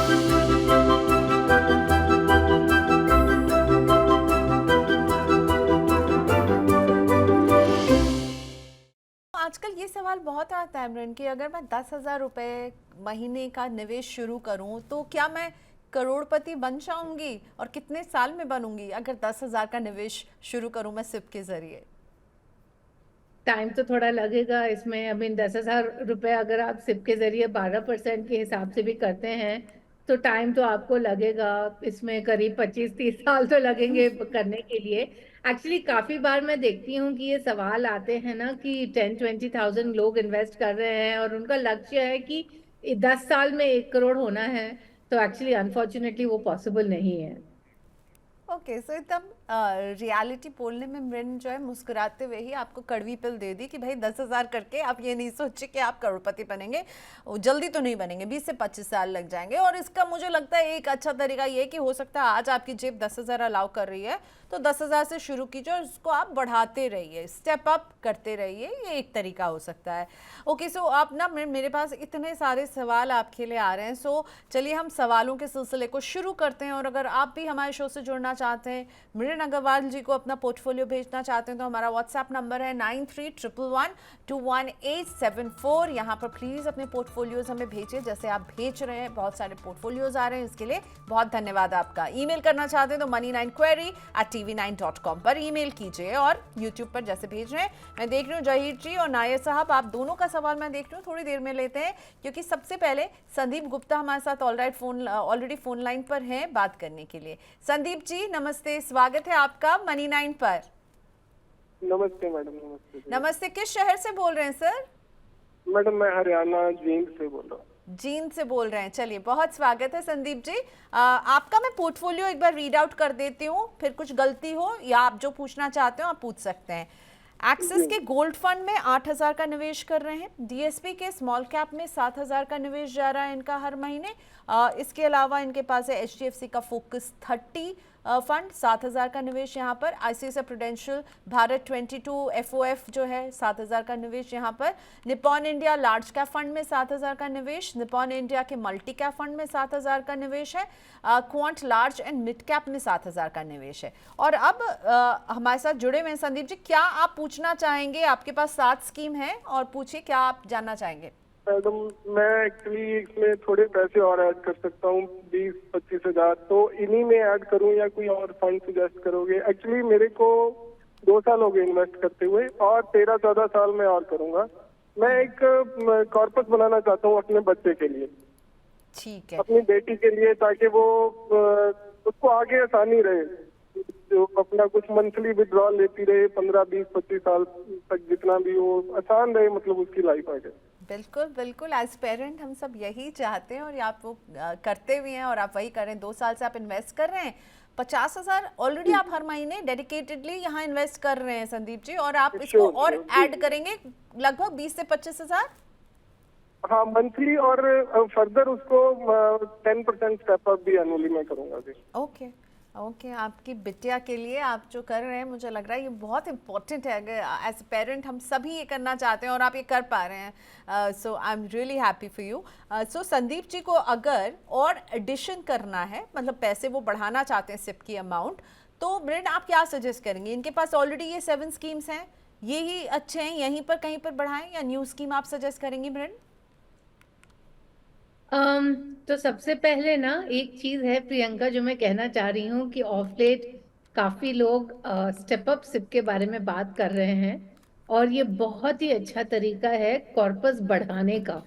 आजकल ये सवाल बहुत आता है मृण कि अगर मैं 10,000 रुपए महीने का निवेश शुरू करूं तो क्या मैं करोड़पति बन जाऊंगी और कितने साल में बनूंगी अगर 10,000 का निवेश शुरू करूं मैं सिप के जरिए? टाइम तो थोड़ा लगेगा इसमें। आई मीन 10,000 रुपए अगर आप सिप के जरिए 12% के हिसाब से भी करते हैं तो टाइम तो आपको लगेगा इसमें, करीब 25-30 साल तो लगेंगे करने के लिए। एक्चुअली काफी बार मैं देखती हूँ कि ये सवाल आते हैं ना कि 10-20,000 लोग इन्वेस्ट कर रहे हैं और उनका लक्ष्य है कि 10 साल में 1 करोड़ होना है। तो एक्चुअली अनफॉर्चुनेटली वो पॉसिबल नहीं है। ओके, सो एकदम रियलिटी बोलने में मृण जो है मुस्कुराते हुए ही आपको कड़वी पिल दे दी कि भाई 10,000 करके आप ये नहीं सोचे कि आप करोड़पति बनेंगे। वो जल्दी तो नहीं बनेंगे, 20 से 25 साल लग जाएंगे। और इसका मुझे लगता है एक अच्छा तरीका ये कि हो सकता है आज आपकी जेब 10,000 अलाउ कर रही है तो 10,000 से शुरू कीजिए और उसको आप बढ़ाते रहिए, स्टेप अप करते रहिए, ये एक तरीका हो सकता है। ओके, सो आप ना मेरे पास इतने सारे सवाल आपके लिए आ रहे हैं, सो चलिए हम सवालों के सिलसिले को शुरू करते हैं। और अगर आप भी हमारे शो से जुड़ना चाहते हैं, मृण अग्रवाल जी को अपना पोर्टफोलियो भेजना चाहते हैं तो हमारा व्हाट्सएप नंबर है 9311121874। यहाँ पर प्लीज़ अपने पोर्टफोलियोज हमें भेजिए जैसे आप भेज रहे हैं। बहुत सारे पोर्टफोलियोज आ रहे हैं, इसके लिए बहुत धन्यवाद आपका। ईमेल करना चाहते हैं तो money9query@tv9.com पर ईमेल कीजिए और यूट्यूब पर जैसे भेज रहे हैं। मैं देख रही हूँ जहीर जी और नायर साहब, आप दोनों का सवाल मैं देख रही हूँ, थोड़ी देर में लेते हैं क्योंकि सबसे पहले संदीप गुप्ता हमारे साथ ऑलरेडी फोन लाइन पर हैं बात करने के लिए। संदीप जी नमस्ते, स्वागत है आपका मनी 9 पर। नमस्ते मैडम। नमस्ते नमस्ते, किस शहर से बोल रहे हैं सर? मैडम मैं हरियाणा जींद से बोल रहा हूँ। जींद से बोल रहे हैं, चलिए बहुत स्वागत है संदीप जी। आपका मैं पोर्टफोलियो एक बार रीड आउट कर देती हूँ, फिर कुछ गलती हो या आप जो पूछना चाहते हो आप पूछ सकते हैं। एक्सिस के गोल्ड फंड में 8,000 का निवेश कर रहे हैं। डीएसपी के स्मॉल कैप में 7,000 का निवेश जा रहा है इनका हर महीने। इसके अलावा इनके पास है एचडीएफसी का फोकस 30 फंड, 7,000 का निवेश यहाँ पर। आईसीआईसीआई प्रूडेंशियल भारत 22 एफओएफ जो है 7,000 का निवेश यहाँ पर। Nippon India large cap fund में 7,000 का निवेश। निपॉन इंडिया के मल्टी कैप फंड में 7,000 का निवेश है। Quant large and mid cap में 7,000 का निवेश है। और अब हमारे साथ जुड़े हुए हैं संदीप जी, क्या आप पूछना चाहेंगे? आपके पास 7 स्कीम है और पूछिए क्या आप जानना चाहेंगे। मैडम मैं एक्चुअली इसमें थोड़े पैसे और ऐड कर सकता हूँ, 20-25 हजार, तो इन्हीं में ऐड करूँ या कोई और फंड सजेस्ट करोगे? एक्चुअली मेरे को 2 साल हो गए इन्वेस्ट करते हुए और 13-14 साल में और करूँगा। मैं एक कॉर्पस बनाना चाहता हूँ अपने बच्चे के लिए, ठीक है, अपनी बेटी के लिए, ताकि वो उसको आगे आसानी रहे, जो अपना कुछ मंथली विड्रॉल लेती रहे 15-20-25 साल तक, जितना भी वो आसान रहे, मतलब उसकी लाइफ आगे। बिल्कुल बिल्कुल, एज पेरेंट हम सब यही चाहते हैं और ये आप वो करते भी हैं और आप वही करें। 2 साल से आप इन्वेस्ट कर रहे हैं, 50,000 ऑलरेडी आप हर महीने डेडिकेटेडली यहाँ इन्वेस्ट कर रहे हैं संदीप जी, और आप इसको और ऐड करेंगे लगभग 20 से 25,000। हाँ मंथली, और फर्दर उसको 10% स्टेप अप भी एनुअली मैं करूंगा जी। ओके ओके, आपकी बिटिया के लिए आप जो कर रहे हैं मुझे लग रहा है ये बहुत इंपॉर्टेंट है। अगर एज पेरेंट हम सभी ये करना चाहते हैं और आप ये कर पा रहे हैं, so I am really happy for you. So Sandeep ji को अगर और एडिशन करना है, मतलब पैसे वो बढ़ाना चाहते हैं सिप की अमाउंट, तो मृण आप क्या सजेस्ट करेंगे? इनके पास ऑलरेडी ये 7 स्कीम्स हैं, ये ही अच्छे हैं, यहीं पर कहीं पर बढ़ाएं या न्यू स्कीम आप सजेस्ट करेंगी मृण? तो सबसे पहले ना एक चीज है प्रियंका जो मैं कहना चाह रही हूँ कि ऑफ लेट काफी लोग स्टेप अप सिप के बारे में बात कर रहे हैं और ये बहुत ही अच्छा तरीका है कॉर्पस बढ़ाने का।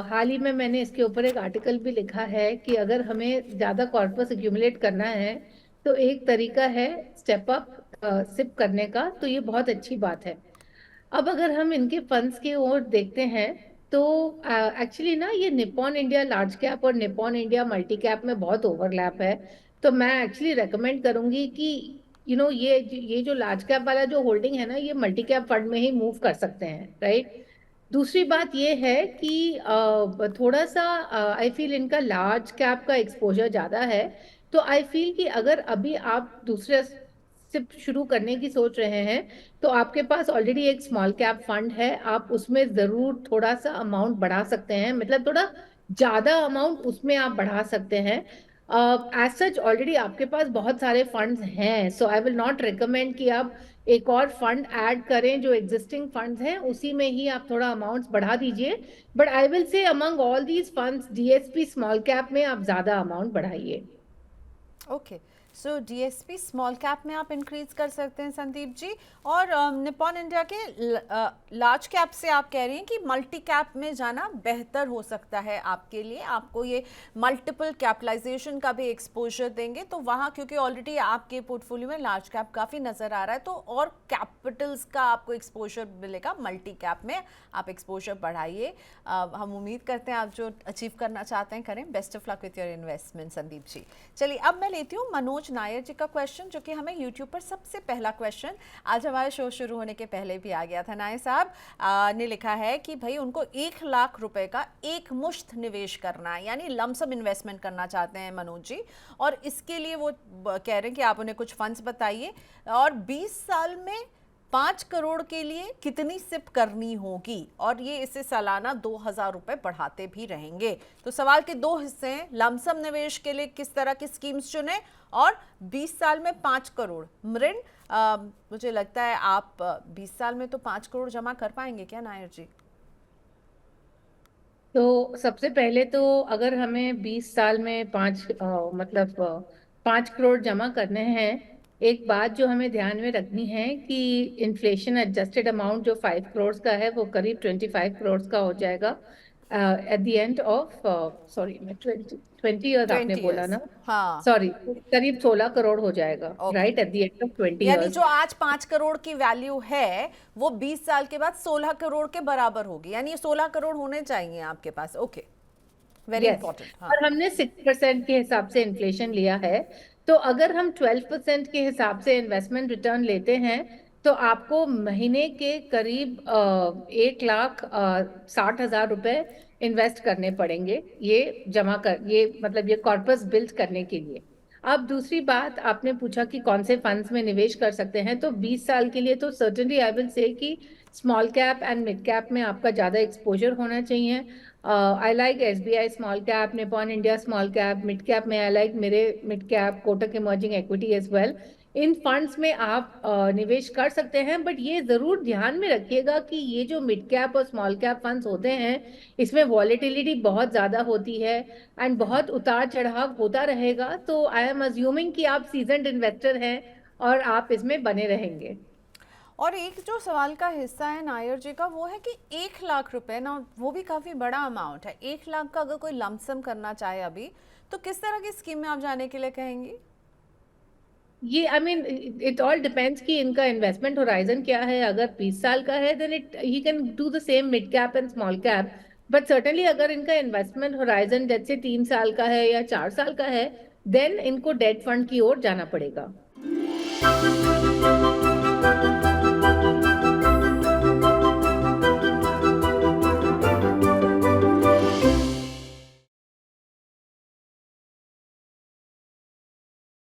हाल ही में मैंने इसके ऊपर एक आर्टिकल भी लिखा है कि अगर हमें ज्यादा कॉर्पस एक्यूमुलेट करना है तो एक तरीका है स्टेप अप सिप करने का, तो ये बहुत अच्छी बात है। अब अगर हम इनके फंड्स की ओर देखते हैं तो एक्चुअली ना ये निपॉन इंडिया लार्ज कैप और निपॉन इंडिया मल्टी कैप में बहुत ओवरलैप है। तो मैं एक्चुअली रेकमेंड करूंगी कि ये जो लार्ज कैप वाला जो होल्डिंग है ना, ये मल्टी कैप फंड में ही मूव कर सकते हैं, राइट। दूसरी बात ये है कि थोड़ा सा आई फील इनका लार्ज कैप का एक्सपोजर ज्यादा है। तो आई फील कि अगर अभी आप दूसरे सिप शुरू करने की सोच रहे हैं तो आपके पास ऑलरेडी एक स्मॉल कैप फंड है, आप उसमें जरूर थोड़ा सा अमाउंट बढ़ा सकते हैं, मतलब थोड़ा ज्यादा अमाउंट उसमें आप बढ़ा सकते हैं। एज सच ऑलरेडी आपके पास बहुत सारे फंड्स हैं, so I will not recommend कि आप एक और फंड ऐड करें। जो एग्जिस्टिंग फंड्स हैं उसी में ही आप थोड़ा अमाउंट्स बढ़ा दीजिए। बट आई विल से among all these funds DSP small cap में आप ज्यादा अमाउंट बढ़ाइए। ओके, सो डीएसपी स्मॉल कैप में आप इंक्रीज कर सकते हैं संदीप जी। और निप्पॉन इंडिया के लार्ज कैप से आप कह रही हैं कि मल्टी कैप में जाना बेहतर हो सकता है आपके लिए, आपको ये मल्टीपल कैपिटलाइजेशन का भी एक्सपोजर देंगे। तो वहाँ क्योंकि ऑलरेडी आपके पोर्टफोलियो में लार्ज कैप काफ़ी नज़र आ रहा है, तो और कैपिटल्स का आपको एक्सपोजर मिलेगा। मल्टी कैप में आप एक्सपोजर बढ़ाइए। हम उम्मीद करते हैं आप जो अचीव करना चाहते हैं करें। Best of luck with your investment Sandeep ji. चलिए अब मैं लेती हूँ मनोज नायर जी का क्वेश्चन, जो कि हमें यूट्यूब पर सबसे पहला क्वेश्चन आज हमारे शो शुरू होने के पहले भी आ गया था। नायर साहब ने लिखा है कि भाई उनको 1 लाख रुपए का एक मुश्त निवेश करना है, यानी लमसम इन्वेस्टमेंट करना चाहते हैं मनोज जी। और इसके लिए वो कह रहे हैं कि आप उन्हें कुछ फंड्स बताइए, और 20 साल में 5 करोड़ के लिए कितनी सिप करनी होगी, और ये इसे सालाना 2,000 रुपए बढ़ाते भी रहेंगे। तो सवाल के 2 हिस्से हैं। लमसम निवेश के लिए किस तरह की स्कीम्स चुने, और 20 साल में 5 करोड़। मृण, मुझे लगता है आप 20 साल में तो 5 करोड़ जमा कर पाएंगे क्या नायर जी? तो सबसे पहले तो अगर हमें 20 साल में 5 करोड़ जमा करने हैं, एक बात जो हमें ध्यान में रखनी है कि इन्फ्लेशन एडजस्टेड अमाउंट जो 5 करोड़ का है वो करीब 25 करोड़ का हो जाएगा at the end of, sorry मैं 20 ईयर्स आपने 20 बोला ईयर्स, ना, हाँ। सॉरी, करीब 16 करोड़ हो जाएगा, okay, right, at the end of 20 यानी ईयर्स। जो आज 5 करोड़ की वैल्यू है वो 20 साल के बाद 16 करोड़ के बराबर होगी, यानी ये 16 करोड़ होने चाहिए आपके पास। Okay, very important. हाँ, और हमने 6% के हिसाब से इन्फ्लेशन लिया है, तो अगर हम 12% के हिसाब से इन्वेस्टमेंट रिटर्न लेते हैं तो आपको महीने के करीब 1,60,000 रुपए इन्वेस्ट करने पड़ेंगे, ये जमा कर, ये मतलब ये कॉर्पस बिल्ड करने के लिए। अब दूसरी बात आपने पूछा कि कौन से फंड्स में निवेश कर सकते हैं, तो 20 साल के लिए तो certainly I will say that small cap and mid cap में आपका ज्यादा एक्सपोजर होना चाहिए। I like SBI small cap, Nippon India small cap. Mid cap में I like Mirae mid cap, Kotak emerging equity as well. इन funds में आप निवेश कर सकते हैं, बट ये जरूर ध्यान में रखिएगा कि ये जो मिड कैप और स्मॉल कैप फंड्स होते हैं इसमें वॉलेटिलिटी बहुत ज्यादा होती है एंड बहुत उतार चढ़ाव होता रहेगा। तो आई एम अज्यूमिंग कि आप सीजन्ड इन्वेस्टर हैं और आप इसमें बने रहेंगे। और एक जो सवाल का हिस्सा है नायर जी का, वो है कि 1 लाख रुपए ना, वो भी काफी बड़ा अमाउंट है। 1 लाख का अगर कोई लमसम करना चाहे अभी, तो किस तरह की स्कीम में आप जाने के लिए कहेंगी? ये I mean it all depends कि इनका इन्वेस्टमेंट होराइजन क्या है। अगर 20 साल का है then it he can do the same mid cap and small cap, but certainly अगर इनका इन्वेस्टमेंट होराइजन जैसे 3 साल का है या 4 साल का है, देन इनको डेट फंड की ओर जाना पड़ेगा।